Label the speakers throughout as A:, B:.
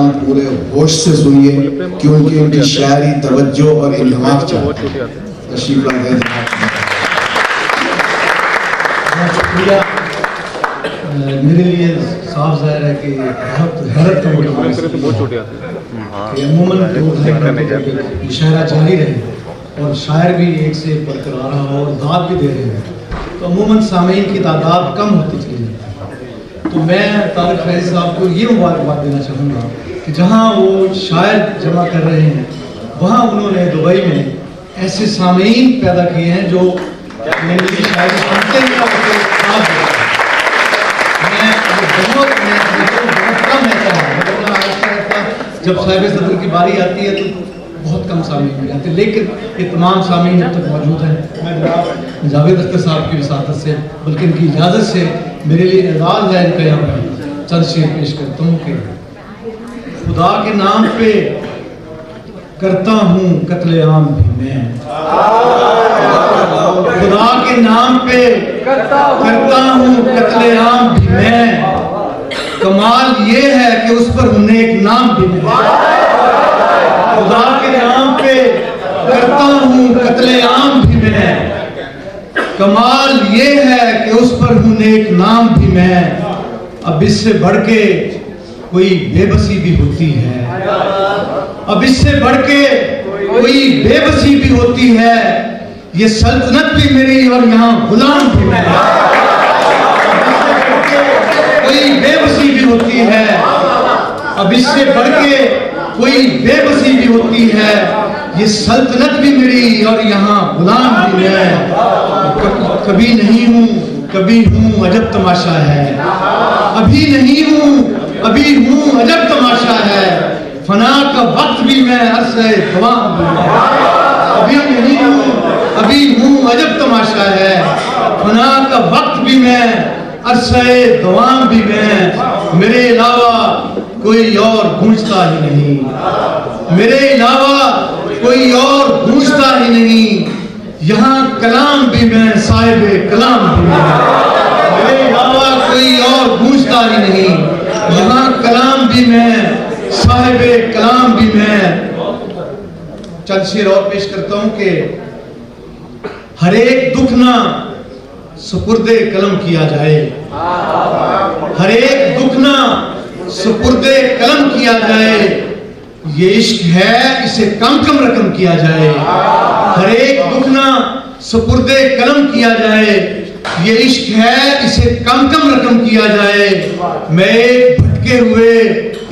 A: कलाम पूरे होश से सुनिए क्योंकि उनकी शायरी तवज्जो और इल्हाम चाहती है। तशरीफ लाए
B: शुक्रिया। मेरे लिए साफ जाहिर है कि बहुत हैरत का मौका कि अमूमन मुशायरा जारी रहे और शायर भी एक से बढ़कर आ रहा हो और दाद भी दे रहे हैं, तो अमूमन सामीन की तादाद कम होती चली जाती है। तो मैं तारिक फैज़ साहब को ये मुबारकबाद देना चाहूँगा कि जहाँ वो शायर जमा कर रहे हैं वहाँ उन्होंने दुबई में ऐसे सामीन पैदा किए हैं जो मेरी शायरी सुनते ही बहुत कम ऐसा है, जब साहिब सदर की बारी आती है तो बहुत कम सामीन मिल जाते हैं, लेकिन ये तमाम सामीन अब तक मौजूद हैं। मैं जावेद अख्तर साहब की विसादत से बल्कि इनकी इजाज़त से मेरे लिए एजाज़ है इनका यहाँ पर चंद शेर पेश करता हूँ कि खुदा के नाम पे करता हूँ कत्लेआम भी मैं, खुदा के नाम पे करता हूँ कत्लेआम भी मैं, कमाल ये है कि उस पर नेक नाम भी मैं। खुदा के नाम पे करता हूँ कत्लेआम भी मैं, कमाल ये है कि उस पर हूँ नेक नाम भी मैं। अब इससे बढ़ के कोई बेबसी भी होती है, अब इससे बढ़ के कोई बेबसी भी होती है, ये सल्तनत भी मेरी और यहाँ गुलाम भी मैं। कोई बेबसी भी होती है, अब इससे बढ़ के कोई बेबसी भी होती है, ये सल्तनत भी मेरी और यहाँ गुलाम भी मैं। कभी नहीं हूँ कभी हूँ अजब तमाशा है, अभी नहीं हूँ अभी हूँ अजब तमाशा है, फना का वक्त भी मैं अरसे दवा भी मैं। अभी नहीं हूँ अभी हूँ अजब तमाशा है, फना का वक्त भी मैं अरसे दवाम भी मैं। मेरे अलावा कोई और गूंजता ही नहीं, मेरे अलावा कोई और गूंजता ही नहीं, यहाँ कलाम भी मैं साहिबे कलाम भी मैं। मेरे अलावा कोई और गूंजता ही नहीं, यहाँ कलाम भी मैं साहिबे कलाम भी मैं। चंद शेर और पेश करता हूँ कि हर एक दुख ना सुपुर्दे कलम किया जाए, हर एक दुख ना सुपुर्दे कलम किया जाए, ये इश्क है इसे कम कम रकम किया जाए। हर एक दुख ना सुपुर्दे कलम किया जाए, ये इश्क है इसे कम कम रकम किया जाए। मैं एक भटके हुए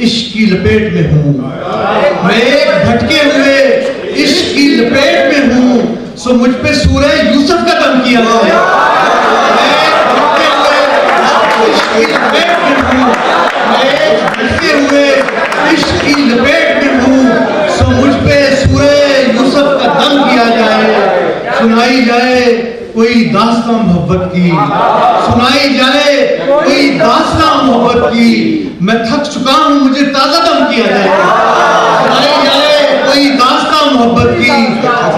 B: इश्क की लपेट में हूँ, मैं एक भटके हुए इश्क की लपेट में हूँ, सो मुझ पे सूरह यूसुफ का दम किया जाए। मैं एक भटके हुए इश्क की लपेट में हूँ, मैं एक भटके हुए इश्क की लपेट में हूँ, सो मुझ पे सूरह यूसुफ का दम किया जाए। सुनाई जाए कोई दास्तां मोहब्बत की, सुनाई जाए कोई दास्तां मोहब्बत की, मैं थक चुका हूँ मुझे ताजा दम किया जाए। सुनाई जाए कोई दास्तां मोहब्बत की,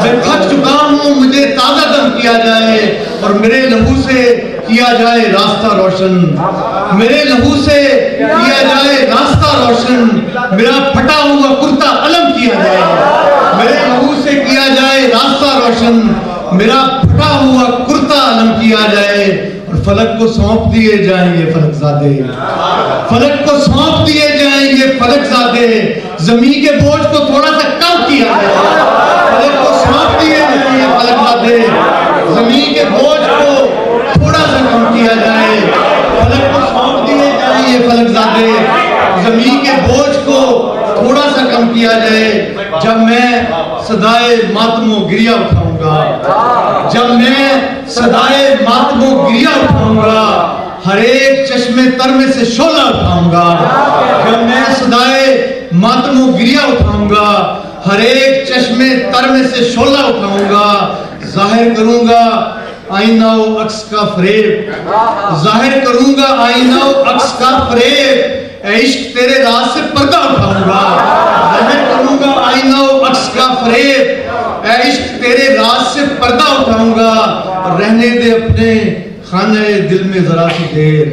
B: मैं थक चुका हूँ मुझे ताजा दम किया जाए, और मेरे लहू से किया जाए रास्ता रोशन, मेरे लहू से किया जाए रास्ता रोशन, मेरा फटा हुआ कुर्ता अलम किया जाए। मेरे लहू से किया जाए रास्ता रोशन, मेरा फटा हुआ कुर्ता अलम किया जाए, और फलक को सौंप दिए जाएं ये फलकजादे, फलक को सौंप दिए जाएं ये फलकजादे, जमीन के बोझ को थोड़ा सा कम किया जाए। फलक को सौंप दिए जाएं ये फलकजादे, जमीन के बोझ को थोड़ा सा कम किया जाए। फलक को सौंप दिए जाएं ये फलकजादे, जमीन के बोझ को थोड़ा सा कम किया जाए। जब मैं सदाए मातमो गिरिया उठाऊंगा, जब मैं सदाए मातमो गिरिया उठाऊंगा, हर एक चश्मे तर में से शोला उठाऊंगा। जब मैं सदाए मातमो गिरिया उठाऊंगा, हर एक चश्मे तर में से शोला उठाऊंगा, जाहिर करूंगा आईना अक्स का फरेब, जाहिर करूंगा आईना अक्स का फरेब, इश्क तेरे राज से पर्दा उठाऊंगा। जाहिर करूंगा आईना अक्स का फरेब, इश्क तेरे राज से पर्दा उठाऊंगा। रहने दे अपने खाने दिल में जरा सी देर,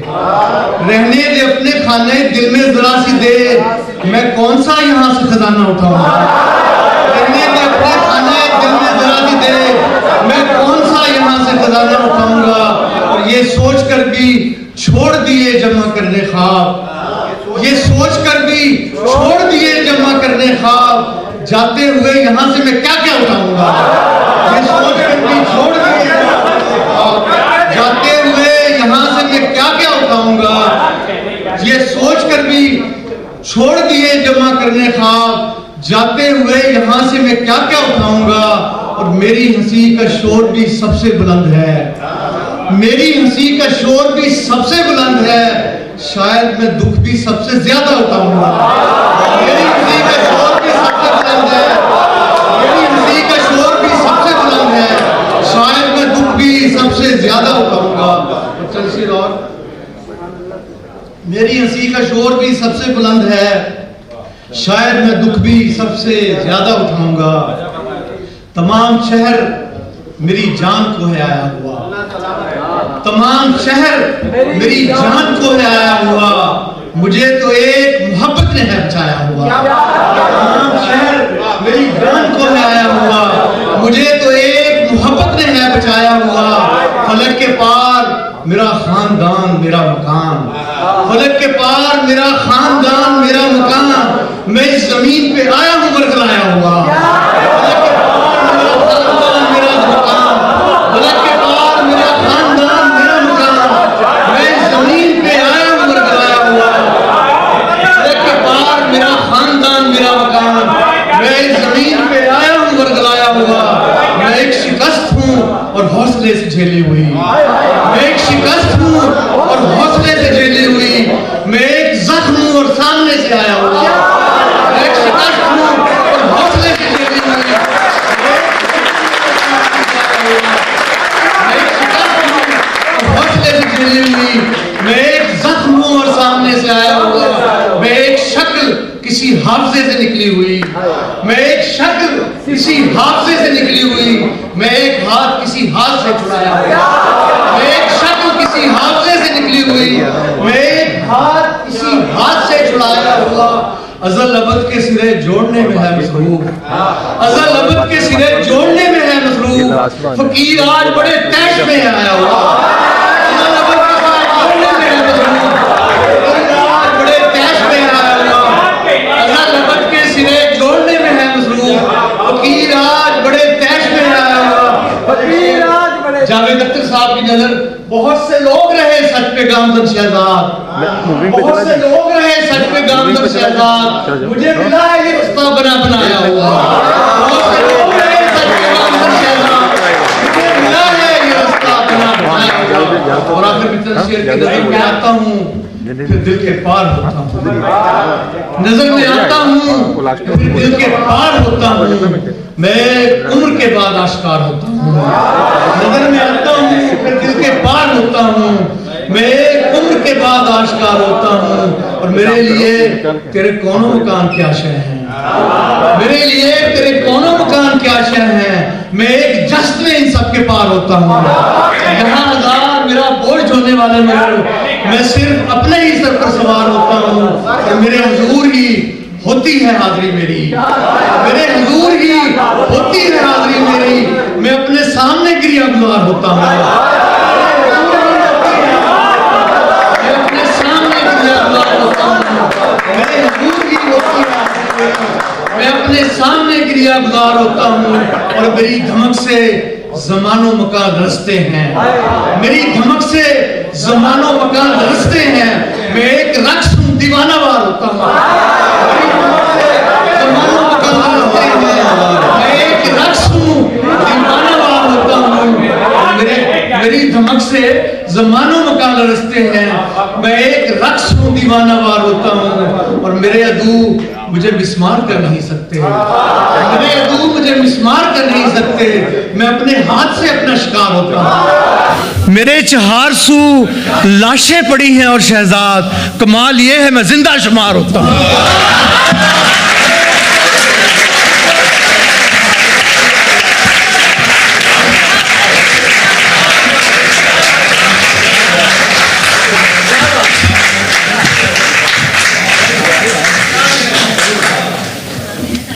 B: रहने दे अपने खाने दिल में जरा सी देर, मैं कौन सा यहाँ से खजाना उठाऊंगा। रहने दे अपने खाने दिल में जरा सी देर, मैं कौन सा यहाँ से खजाना उठाऊंगा। और ये सोच कर भी छोड़ दिए जमा करने ख्वाब, ये सोच कर भी छोड़ दिए जमा करने ख्वाब, जाते हुए यहाँ से मैं क्या क्या उठाऊंगा। ये सोच कर भी छोड़ दिए जाते हुए यहाँ से मैं क्या क्या उठाऊंगा। ये सोच कर भी छोड़ दिए जमा करने ख्वाब, जाते हुए यहाँ से मैं क्या क्या उठाऊंगा। और मेरी हंसी का शोर भी सबसे बुलंद है, मेरी हंसी का शोर भी सबसे बुलंद है, शायद मैं दुख भी सबसे ज्यादा उठाऊंगा। मेरी हंसी का शोर भी सबसे बुलंद है, मेरी हंसी का शोर भी सबसे बुलंद है, शायद मैं दुख भी सबसे ज्यादा उठाऊंगा। चल सिर और मेरी हंसी का शोर भी सबसे बुलंद है, शायद मैं दुख भी सबसे ज्यादा उठाऊंगा। तमाम शहर मेरी जान को है आया हुआ, तमाम शहर मेरी जान को है आया हुआ, मुझे तो एक मोहब्बत ने है बचाया हुआ। तमाम शहर मेरी जान को है आया हुआ, मुझे तो एक मोहब्बत ने है बचाया हुआ। फलक के पार मेरा खानदान मेरा मकान, फलक के पार मेरा खानदान मेरा मकान, मैं इस जमीन पे आया हूँ बरगलाया हुआ। फलक के पार मेरा खानदान मेरा मकान, फलक के पार मेरा खानदान मेरा मकान, मैं इस जमीन पे आया हूँ बरगलाया हुआ। फलक के पार मेरा खानदान मेरा मकान, मैं इस जमीन पे आया हूँ बरगलाया हुआ। मैं एक शिकस्त हूँ और हौसले से झेली हुई, मैं एक शिकस्त हूँ और हौसले से झेली हुई, मैं एक जख्म हूँ और सामने से आया हुआ। मैं एक शिकस्त हूँ और हौसले से झेली हुई, मैं एक शिकस्त हूँ और हौसले से झेली हुई, मैं एक जख्म हूँ और सामने से आया हुआ। मैं एक शक्ल किसी हादसे से निकली हुई, मैं एक शक्ल किसी हादसे से निकली हुई, मैं एक हाथ किसी हाथ से छुड़ाया हुआ। मैं एक शक्ल किसी हादसे से निकली हुई, मैं एक हाथ किसी हाथ से छुड़ाया हुआ। अज़ल अबद के सिरे जोड़ने में है मसरूफ, अज़ल अबद के सिरे जोड़ने में है मसरूफ, फकीर आज बड़े तैश में आया हुआ। अज़ल अबद के साथ जोड़ने में है मसरूफ, फकीर आज बड़े तैश में आया हुआ। अज़ल अबद के सिरे जोड़ने में है मसरूफ, फकीर आज बड़े तैश में आया हुआ। फकीर आज बड़े जावेद अख्तर साहब की नजर बहुत से लोग रहे सच पे गामजन शहजाद, बहुत से लोग रहे सच पे गामजन शहजाद, मुझे मिला है ये रास्ता बना बनाया हुआ। बहुत से लोग रहे सच पे गामजन शहजाद, मुझे मिला है ये रास्ता बना बनाया हुआ। और आखिर मित्र शेर की नजर में आता हूँ फिर दिल के पार होता हूँ, नजर में आता हूँ फिर दिल के पार होता हूँ, मैं उम्र के बाद आश्कार होता हूँ। नजर में आता हूँ फिर दिल के पार होता हूँ, मैं उम्र के बाद आश्कार होता हूँ। और मेरे लिए तेरे कौनों मकान क्या शय है, मेरे लिए तेरे कौनों मकान क्या शय है, मैं एक जश्न में इन सब के पार होता हूँ। यहाँ हजार मेरा बोझ होने वाले मगर मैं सिर्फ अपने ही सर पर सवार होता हूँ। और मेरे हुजूर ही होती है हाजिरी मेरी, मेरे हुजूर ही होती है हाजिरी मेरी, मैं अपने सामने गिरिया गुजार होता हूँ। मैं अपने सामने गिरिया गुजार होता हूँ, मेरे हुजूर ही होती है, मैं अपने सामने गिरिया गुजार होता हूँ। और मेरी धमक से ज़मानो मकान रस्ते हैं, मेरी धमक से ज़मानो मकान रस्ते हैं, मैं एक रक्स हूँ दीवाना वार होता हूँ। मेरी धमक से ज़मानो मकान रस्ते हैं, मैं एक रक्स हूँ दीवाना वार होता हूँ। मेरी धमक से ज़मानो मकान रस्ते हैं, मैं एक रक्स हूँ दीवाना वार होता हूँ। और मेरे अदू मुझे मिस्मार कर नहीं सकते, मेरे अदू मुझे मिस्मार कर नहीं सकते, मैं अपने हाथ से अपना शिकार होता हूँ। मेरे चार सू लाशें पड़ी हैं और शहजाद, कमाल ये है मैं जिंदा शुमार होता हूँ।